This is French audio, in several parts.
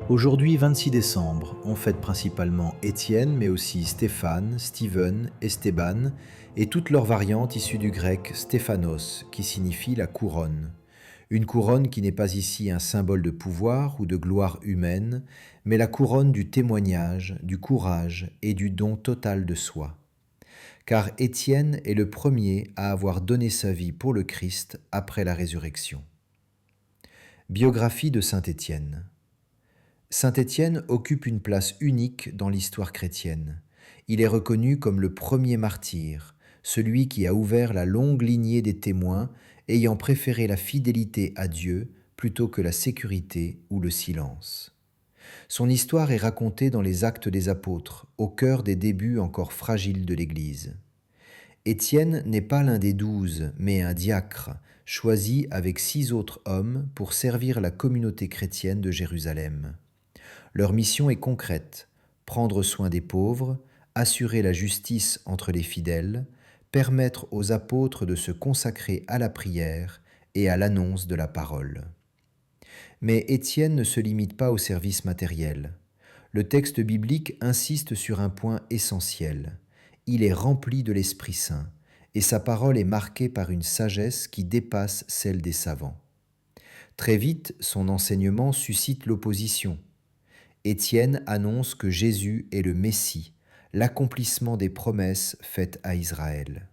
Aujourd'hui, 26 décembre, on fête principalement Étienne, mais aussi Stéphane, Steven, Esteban, et toutes leurs variantes issues du grec stéphanos, qui signifie la couronne. Une couronne qui n'est pas ici un symbole de pouvoir ou de gloire humaine, mais la couronne du témoignage, du courage et du don total de soi. Car Étienne est le premier à avoir donné sa vie pour le Christ après la résurrection. Biographie de Saint Étienne. Saint Étienne occupe une place unique dans l'histoire chrétienne. Il est reconnu comme le premier martyr, celui qui a ouvert la longue lignée des témoins ayant préféré la fidélité à Dieu plutôt que la sécurité ou le silence. Son histoire est racontée dans les Actes des Apôtres, au cœur des débuts encore fragiles de l'Église. Étienne n'est pas l'un des 12, mais un diacre, choisi avec 6 autres hommes pour servir la communauté chrétienne de Jérusalem. Leur mission est concrète: prendre soin des pauvres, assurer la justice entre les fidèles, permettre aux apôtres de se consacrer à la prière et à l'annonce de la parole. Mais Étienne ne se limite pas au service matériel. Le texte biblique insiste sur un point essentiel. Il est rempli de l'Esprit Saint, et sa parole est marquée par une sagesse qui dépasse celle des savants. Très vite, son enseignement suscite l'opposition. Étienne annonce que Jésus est le Messie, l'accomplissement des promesses faites à Israël.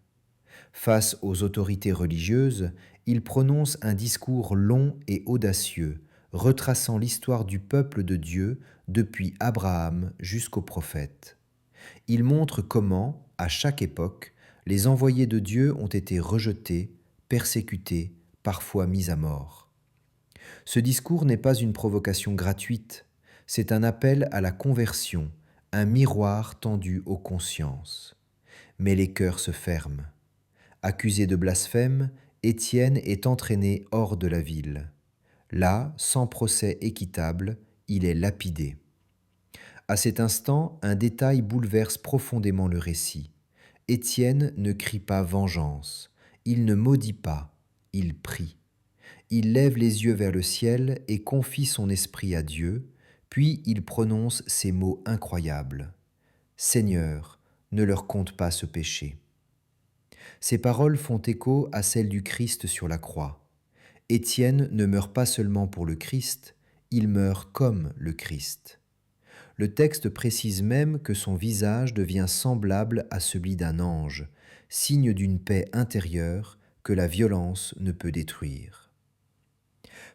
Face aux autorités religieuses, il prononce un discours long et audacieux, retraçant l'histoire du peuple de Dieu depuis Abraham jusqu'aux prophètes. Il montre comment, à chaque époque, les envoyés de Dieu ont été rejetés, persécutés, parfois mis à mort. Ce discours n'est pas une provocation gratuite, c'est un appel à la conversion, un miroir tendu aux consciences. Mais les cœurs se ferment. Accusé de blasphème, Étienne est entraîné hors de la ville. Là, sans procès équitable, il est lapidé. À cet instant, un détail bouleverse profondément le récit. Étienne ne crie pas vengeance, il ne maudit pas, il prie. Il lève les yeux vers le ciel et confie son esprit à Dieu, puis il prononce ces mots incroyables. « Seigneur, ne leur compte pas ce péché. » Ces paroles font écho à celles du Christ sur la croix. Étienne ne meurt pas seulement pour le Christ, il meurt comme le Christ. Le texte précise même que son visage devient semblable à celui d'un ange, signe d'une paix intérieure que la violence ne peut détruire.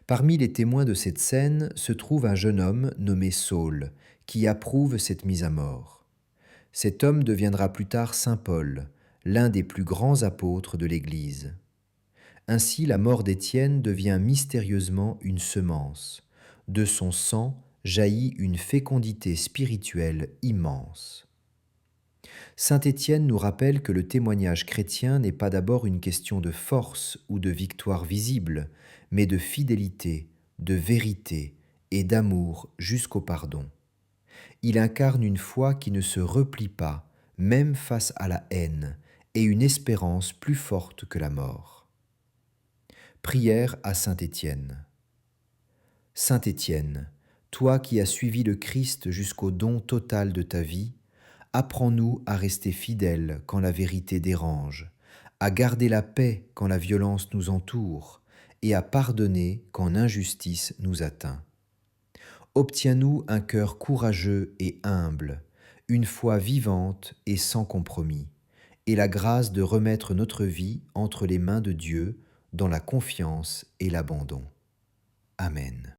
Parmi les témoins de cette scène se trouve un jeune homme nommé Saul, qui approuve cette mise à mort. Cet homme deviendra plus tard Saint Paul, l'un des plus grands apôtres de l'Église. Ainsi, la mort d'Étienne devient mystérieusement une semence. De son sang jaillit une fécondité spirituelle immense. Saint Étienne nous rappelle que le témoignage chrétien n'est pas d'abord une question de force ou de victoire visible, mais de fidélité, de vérité et d'amour jusqu'au pardon. Il incarne une foi qui ne se replie pas, même face à la haine, et une espérance plus forte que la mort. Prière à Saint Étienne. Saint Étienne, toi qui as suivi le Christ jusqu'au don total de ta vie, apprends-nous à rester fidèles quand la vérité dérange, à garder la paix quand la violence nous entoure, et à pardonner quand l'injustice nous atteint. Obtiens-nous un cœur courageux et humble, une foi vivante et sans compromis, et la grâce de remettre notre vie entre les mains de Dieu dans la confiance et l'abandon. Amen.